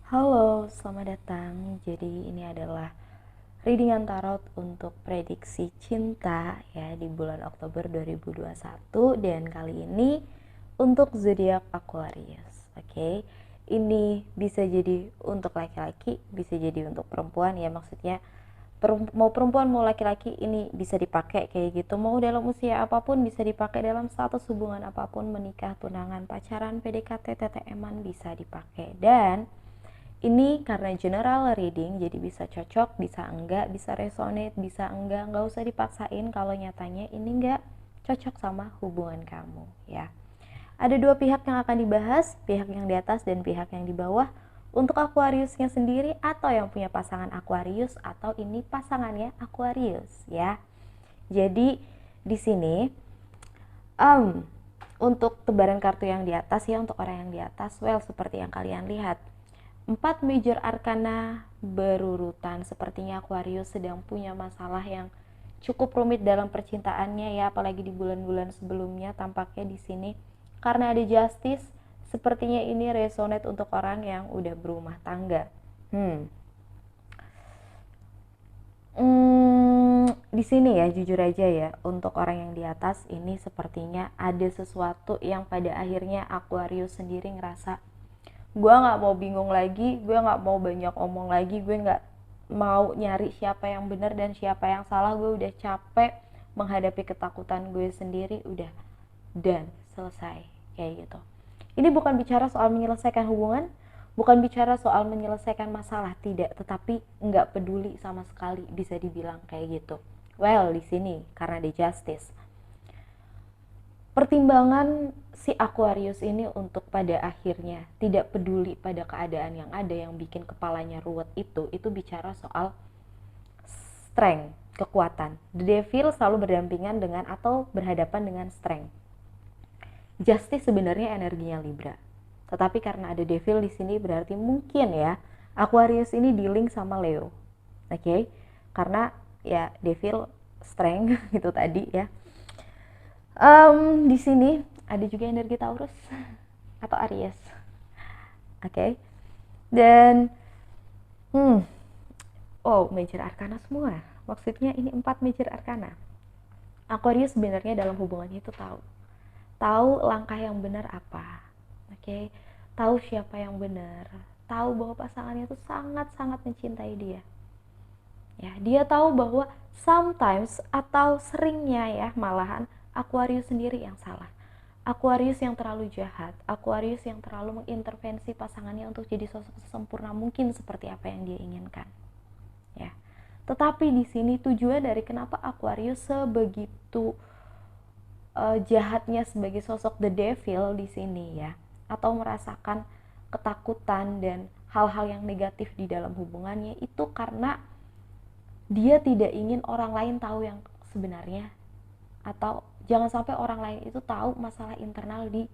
Halo, selamat datang. Jadi ini adalah readingan tarot untuk prediksi cinta ya di bulan Oktober 2021 dan kali ini untuk zodiak Aquarius. Oke. Ini bisa jadi untuk laki-laki, bisa jadi untuk perempuan ya, maksudnya mau perempuan mau laki-laki ini bisa dipakai kayak gitu, mau dalam usia apapun bisa dipakai, dalam status hubungan apapun, menikah, tunangan, pacaran, PDKT, TTM-an bisa dipakai. Dan ini karena general reading, jadi bisa cocok, bisa enggak, bisa resonate, bisa enggak usah dipaksain kalau nyatanya ini enggak cocok sama hubungan kamu ya. Ada dua pihak yang akan dibahas, pihak yang di atas dan pihak yang di bawah. Untuk Aquariusnya sendiri atau yang punya pasangan Aquarius, atau ini pasangannya Aquarius ya. Jadi di sini untuk tebaran kartu yang di atas ya, untuk orang yang di atas, well seperti yang kalian lihat, 4 major arcana berurutan. Sepertinya Aquarius sedang punya masalah yang cukup rumit dalam percintaannya ya, apalagi di bulan-bulan sebelumnya. Tampaknya di sini karena ada justice, sepertinya ini resonate untuk orang yang udah berumah tangga. Di sini ya, jujur aja ya, untuk orang yang di atas ini sepertinya ada sesuatu yang pada akhirnya Aquarius sendiri ngerasa, gue nggak mau bingung lagi, gue nggak mau banyak omong lagi, gue nggak mau nyari siapa yang benar dan siapa yang salah, gue udah capek menghadapi ketakutan gue sendiri, udah dan selesai kayak gitu. Ini bukan bicara soal menyelesaikan hubungan, bukan bicara soal menyelesaikan masalah, tidak, tetapi nggak peduli sama sekali, bisa dibilang kayak gitu. Well, di sini karena ada justice, pertimbangan si Aquarius ini untuk pada akhirnya tidak peduli pada keadaan yang ada yang bikin kepalanya ruwet, itu bicara soal strength, kekuatan. The Devil selalu berdampingan dengan atau berhadapan dengan strength. Justice sebenarnya energinya Libra, tetapi karena ada Devil di sini berarti mungkin ya Aquarius ini dealing sama Leo. Oke? Karena ya Devil strength gitu tadi ya. Di sini ada juga energi Taurus atau Aries. Oke. Dan major arcana semua. Maksudnya ini 4 major arcana. Aquarius sebenarnya dalam hubungannya itu tahu langkah yang benar apa. Oke. Tahu siapa yang benar. Tahu bahwa pasangannya itu sangat-sangat mencintai dia. Ya, dia tahu bahwa sometimes atau seringnya ya, malahan Aquarius sendiri yang salah. Aquarius yang terlalu jahat, Aquarius yang terlalu mengintervensi pasangannya untuk jadi sosok sempurna mungkin seperti apa yang dia inginkan. Ya. Tetapi di sini tujuan dari kenapa Aquarius sebegitu jahatnya sebagai sosok the devil di sini ya, atau merasakan ketakutan dan hal-hal yang negatif di dalam hubungannya, itu karena dia tidak ingin orang lain tahu yang sebenarnya, atau jangan sampai orang lain itu tahu masalah internal di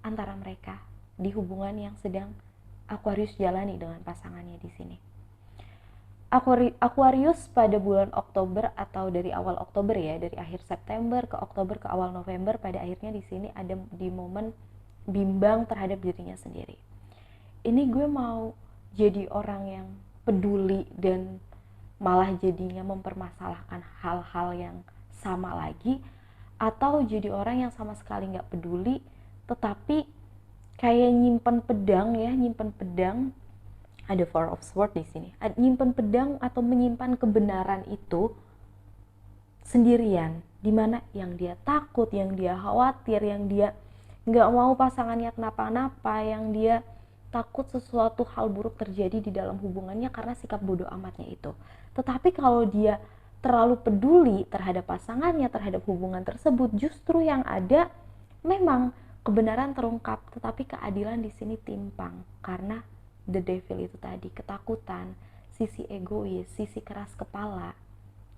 antara mereka di hubungan yang sedang Aquarius jalani dengan pasangannya di sini. Aquarius pada bulan Oktober atau dari awal Oktober ya, dari akhir September ke Oktober ke awal November, pada akhirnya di sini ada di momen bimbang terhadap dirinya sendiri. Ini gue mau jadi orang yang peduli dan malah jadinya mempermasalahkan hal-hal yang sama lagi, atau jadi orang yang sama sekali nggak peduli tetapi kayak nyimpen pedang ya, nyimpen pedang. Ada Four of Swords di sini, nyimpen pedang atau menyimpan kebenaran itu sendirian, dimana yang dia takut, yang dia khawatir, yang dia nggak mau pasangannya kenapa-napa, yang dia takut sesuatu hal buruk terjadi di dalam hubungannya karena sikap bodoh amatnya itu. Tetapi kalau dia terlalu peduli terhadap pasangannya, terhadap hubungan tersebut, justru yang ada memang kebenaran terungkap, tetapi keadilan di sini timpang karena the devil itu tadi, ketakutan, sisi egois, sisi keras kepala.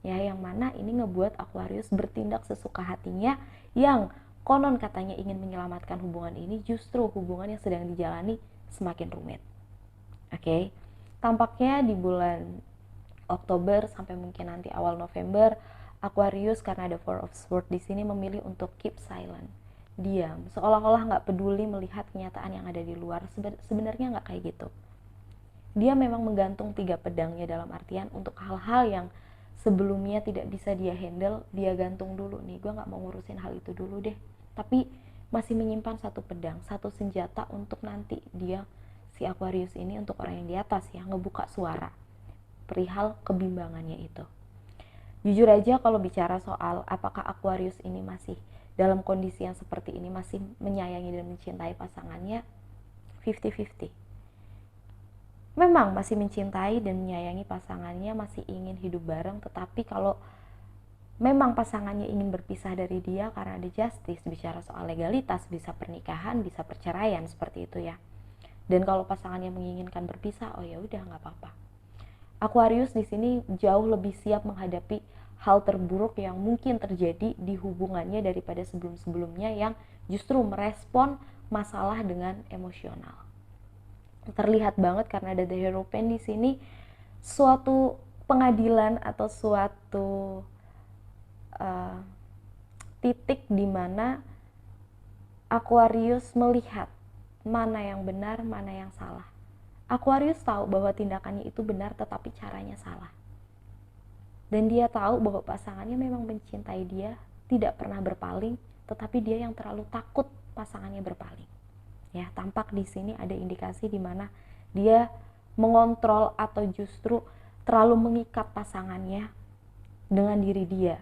Ya, yang mana ini ngebuat Aquarius bertindak sesuka hatinya, yang konon katanya ingin menyelamatkan hubungan ini, justru hubungan yang sedang dijalani semakin rumit. Oke. Tampaknya di bulan Oktober sampai mungkin nanti awal November, Aquarius karena ada Four of Swords di sini memilih untuk keep silent, diam, seolah-olah nggak peduli melihat kenyataan yang ada di luar. Sebenarnya nggak kayak gitu. Dia memang menggantung 3 pedangnya, dalam artian untuk hal-hal yang sebelumnya tidak bisa dia handle, dia gantung dulu nih, gue gak mau ngurusin hal itu dulu deh. Tapi masih menyimpan satu pedang, satu senjata untuk nanti dia, si Aquarius ini, untuk orang yang di atas ya, ngebuka suara perihal kebimbangannya itu. Jujur aja kalau bicara soal apakah Aquarius ini masih dalam kondisi yang seperti ini, masih menyayangi dan mencintai pasangannya, 50-50. Memang masih mencintai dan menyayangi pasangannya, masih ingin hidup bareng, tetapi kalau memang pasangannya ingin berpisah dari dia karena ada justice, bicara soal legalitas, bisa pernikahan, bisa perceraian, seperti itu ya. Dan kalau pasangannya menginginkan berpisah, oh ya udah, nggak apa-apa. Aquarius di sini jauh lebih siap menghadapi hal terburuk yang mungkin terjadi di hubungannya daripada sebelum-sebelumnya yang justru merespon masalah dengan emosional. Terlihat banget karena ada The Hierophant di sini, suatu pengadilan atau suatu titik di mana Aquarius melihat mana yang benar, mana yang salah. Aquarius tahu bahwa tindakannya itu benar tetapi caranya salah. Dan dia tahu bahwa pasangannya memang mencintai dia, tidak pernah berpaling, tetapi dia yang terlalu takut pasangannya berpaling. Ya, tampak di sini ada indikasi di mana dia mengontrol atau justru terlalu mengikat pasangannya dengan diri dia.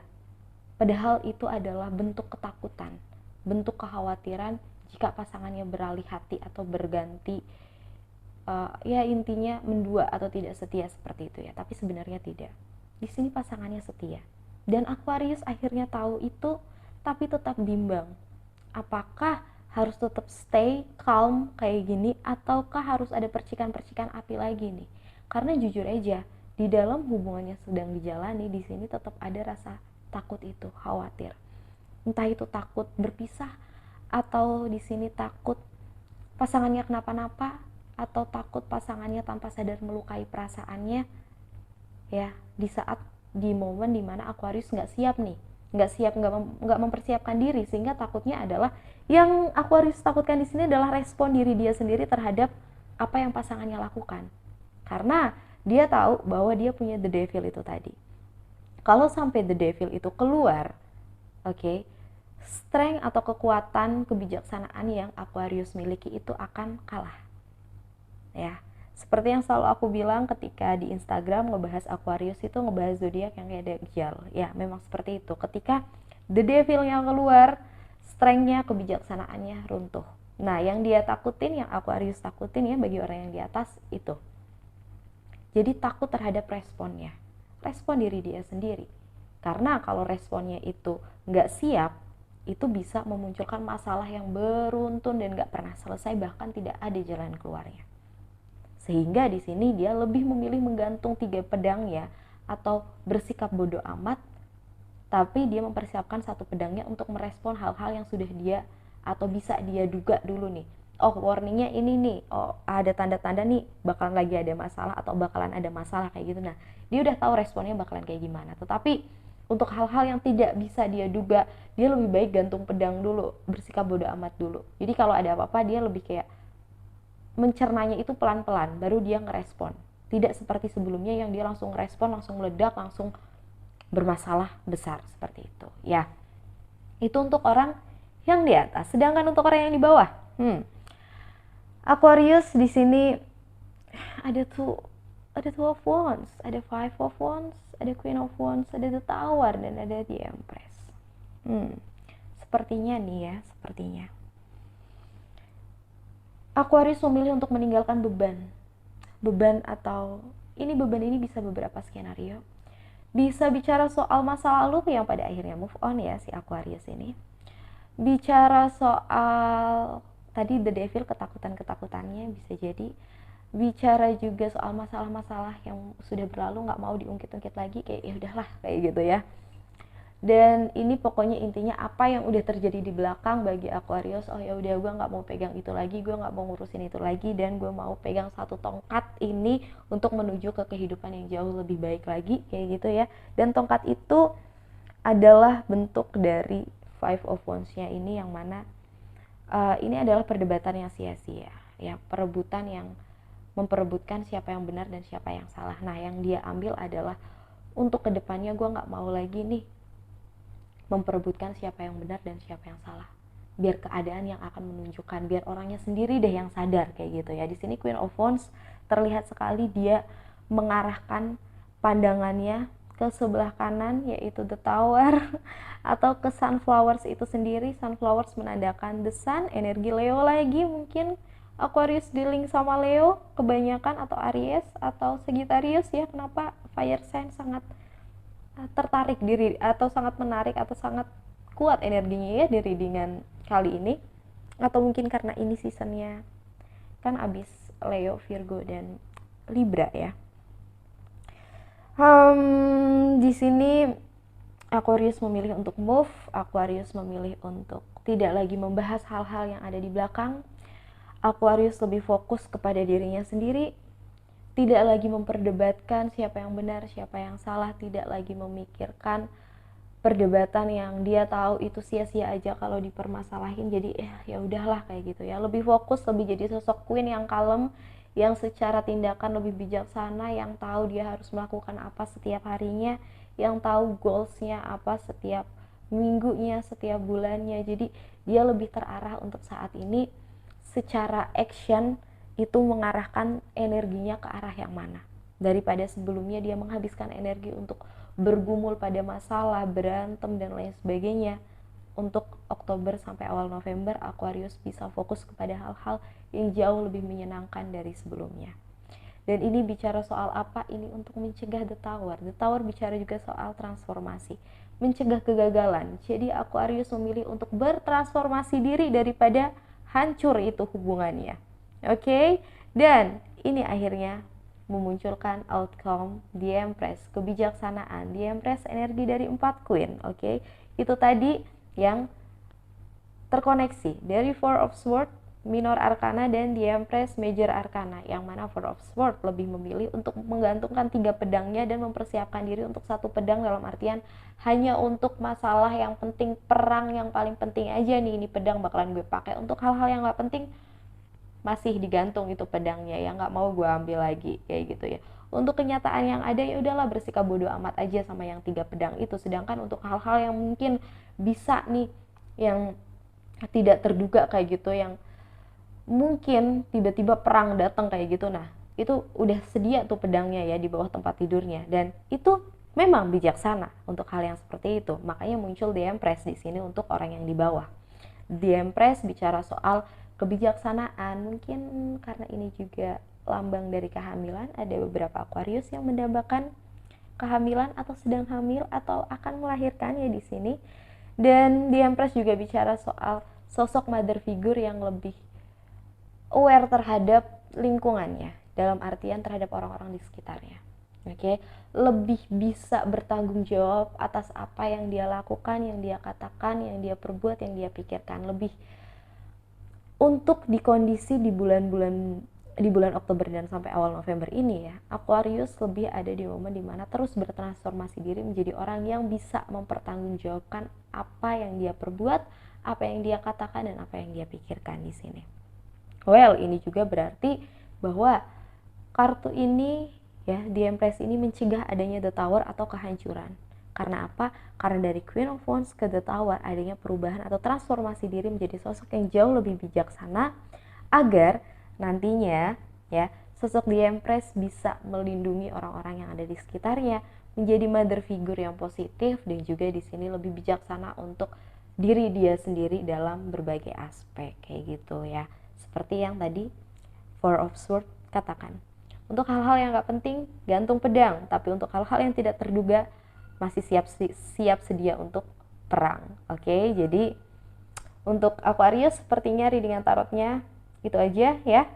Padahal itu adalah bentuk ketakutan, bentuk kekhawatiran jika pasangannya beralih hati atau berganti, ya intinya mendua atau tidak setia seperti itu ya. Tapi sebenarnya tidak. Di sini pasangannya setia. Dan Aquarius akhirnya tahu itu, tapi tetap bimbang. Apakah harus tetap stay calm kayak gini, ataukah harus ada percikan-percikan api lagi nih? Karena jujur aja, di dalam hubungannya sedang dijalani, di sini tetap ada rasa takut itu, khawatir. Entah itu takut berpisah, atau di sini takut pasangannya kenapa-napa, atau takut pasangannya tanpa sadar melukai perasaannya. Ya, di momen dimana Aquarius nggak siap nih, nggak mempersiapkan diri, sehingga takutnya adalah yang Aquarius takutkan di sini adalah respon diri dia sendiri terhadap apa yang pasangannya lakukan, karena dia tahu bahwa dia punya the devil itu tadi. Kalau sampai the devil itu keluar, oke, strength atau kekuatan kebijaksanaan yang Aquarius miliki itu akan kalah. Ya, seperti yang selalu aku bilang ketika di Instagram ngebahas Aquarius, itu ngebahas zodiak yang kayak Dajjal. Ya, memang seperti itu. Ketika the devil-nya keluar, strength-nya, kebijaksanaannya runtuh. Nah, yang dia takutin, yang Aquarius takutin ya bagi orang yang di atas itu. Jadi takut terhadap responnya. Respon diri dia sendiri. Karena kalau responnya itu nggak siap, itu bisa memunculkan masalah yang beruntun dan nggak pernah selesai, bahkan tidak ada jalan keluarnya. Sehingga di sini dia lebih memilih menggantung 3 pedangnya atau bersikap bodoh amat, tapi dia mempersiapkan satu pedangnya untuk merespon hal-hal yang sudah dia atau bisa dia duga dulu nih. Oh, warningnya ini nih, oh ada tanda-tanda nih bakalan lagi ada masalah atau bakalan ada masalah kayak gitu. Nah, dia udah tahu responnya bakalan kayak gimana. Tetapi untuk hal-hal yang tidak bisa dia duga, dia lebih baik gantung pedang dulu, bersikap bodoh amat dulu. Jadi kalau ada apa-apa dia lebih kayak mencernanya itu pelan-pelan, baru dia ngerespon. Tidak seperti sebelumnya yang dia langsung ngerespon, langsung meledak, langsung bermasalah besar seperti itu. Ya, itu untuk orang yang di atas. Sedangkan untuk orang yang di bawah, Aquarius di sini ada two of wands, ada 5 of wands, ada Queen of wands, ada the Tower, dan ada the Empress. Sepertinya nih ya, sepertinya Aquarius memilih untuk meninggalkan beban atau beban ini bisa beberapa skenario. Bisa bicara soal masa lalu yang pada akhirnya move on ya si Aquarius ini. Bicara soal tadi the devil, ketakutannya bisa jadi. Bicara juga soal masalah-masalah yang sudah berlalu, nggak mau diungkit-ungkit lagi, kayak ya udahlah kayak gitu ya. Dan ini pokoknya intinya apa yang udah terjadi di belakang bagi Aquarius, oh ya udah, gue nggak mau pegang itu lagi, gue nggak mau ngurusin itu lagi, dan gue mau pegang satu tongkat ini untuk menuju ke kehidupan yang jauh lebih baik lagi kayak gitu ya. Dan tongkat itu adalah bentuk dari 5 of Wands-nya ini, yang mana ini adalah perdebatan yang sia-sia ya, perebutan yang memperebutkan siapa yang benar dan siapa yang salah. Nah, yang dia ambil adalah untuk kedepannya gue nggak mau lagi nih memperebutkan siapa yang benar dan siapa yang salah. Biar keadaan yang akan menunjukkan, biar orangnya sendiri deh yang sadar kayak gitu ya. Di sini Queen of Wands terlihat sekali dia mengarahkan pandangannya ke sebelah kanan, yaitu the Tower atau ke Sunflowers itu sendiri. Sunflowers menandakan the Sun, energi Leo lagi, mungkin Aquarius dealing sama Leo kebanyakan, atau Aries atau Sagittarius ya. Kenapa fire sign sangat tertarik diri atau sangat menarik atau sangat kuat energinya ya di readingan kali ini, atau mungkin karena ini seasonnya kan abis Leo, Virgo dan Libra ya. Di sini Aquarius memilih untuk move, Aquarius memilih untuk tidak lagi membahas hal-hal yang ada di belakang. Aquarius lebih fokus kepada dirinya sendiri, tidak lagi memperdebatkan siapa yang benar, siapa yang salah, tidak lagi memikirkan perdebatan yang dia tahu itu sia-sia aja kalau dipermasalahin. Jadi ya udahlah kayak gitu ya. Lebih fokus, lebih jadi sosok queen yang kalem, yang secara tindakan lebih bijaksana, yang tahu dia harus melakukan apa setiap harinya, yang tahu goalsnya apa setiap minggunya, setiap bulannya. Jadi dia lebih terarah untuk saat ini, secara action itu mengarahkan energinya ke arah yang mana, daripada sebelumnya dia menghabiskan energi untuk bergumul pada masalah, berantem dan lain sebagainya. Untuk Oktober sampai awal November, Aquarius bisa fokus kepada hal-hal yang jauh lebih menyenangkan dari sebelumnya. Dan ini bicara soal apa? Ini untuk mencegah the Tower. The Tower bicara juga soal transformasi, mencegah kegagalan. Jadi Aquarius memilih untuk bertransformasi diri daripada hancur itu hubungannya. Oke? Dan ini akhirnya memunculkan outcome The Empress, kebijaksanaan. The Empress energi dari 4 queen. Oke? Itu tadi yang terkoneksi dari Four of Swords, Minor Arcana, dan The Empress Major Arcana, yang mana Four of Swords lebih memilih untuk menggantungkan 3 pedangnya dan mempersiapkan diri untuk 1 pedang, dalam artian hanya untuk masalah yang penting, perang yang paling penting aja nih, ini pedang bakalan gue pakai. Untuk hal-hal yang gak penting masih digantung itu pedangnya, yang nggak mau gue ambil lagi kayak gitu ya. Untuk kenyataan yang ada ya udahlah, bersikap bodoh amat aja sama yang 3 pedang itu. Sedangkan untuk hal-hal yang mungkin bisa nih yang tidak terduga kayak gitu, yang mungkin tiba-tiba perang datang kayak gitu, nah itu udah sedia tuh pedangnya ya di bawah tempat tidurnya, dan itu memang bijaksana untuk hal yang seperti itu. Makanya muncul The Empress di sini untuk orang yang di bawah. The Empress bicara soal kebijaksanaan, mungkin karena ini juga lambang dari kehamilan. Ada beberapa Aquarius yang mendambakan kehamilan atau sedang hamil atau akan melahirkan ya di sini. Dan The Empress juga bicara soal sosok mother figure yang lebih aware terhadap lingkungannya, dalam artian terhadap orang-orang di sekitarnya. Oke, lebih bisa bertanggung jawab atas apa yang dia lakukan, yang dia katakan, yang dia perbuat, yang dia pikirkan. Lebih untuk di kondisi di bulan Oktober dan sampai awal November ini ya, Aquarius lebih ada di momen dimana terus bertransformasi diri menjadi orang yang bisa mempertanggungjawabkan apa yang dia perbuat, apa yang dia katakan, dan apa yang dia pikirkan di sini. Well, ini juga berarti bahwa kartu ini ya, The Empress ini mencegah adanya The Tower atau kehancuran. Karena apa? Karena dari Queen of Wands ke The Tower adanya perubahan atau transformasi diri menjadi sosok yang jauh lebih bijaksana, agar nantinya ya sosok The Empress bisa melindungi orang-orang yang ada di sekitarnya, menjadi mother figure yang positif, dan juga di sini lebih bijaksana untuk diri dia sendiri dalam berbagai aspek kayak gitu ya. Seperti yang tadi Four of Swords katakan, untuk hal-hal yang gak penting gantung pedang, tapi untuk hal-hal yang tidak terduga masih siap sedia untuk perang. Oke, jadi untuk Aquarius sepertinya readingan tarotnya itu aja ya.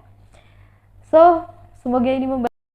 So, semoga ini membantu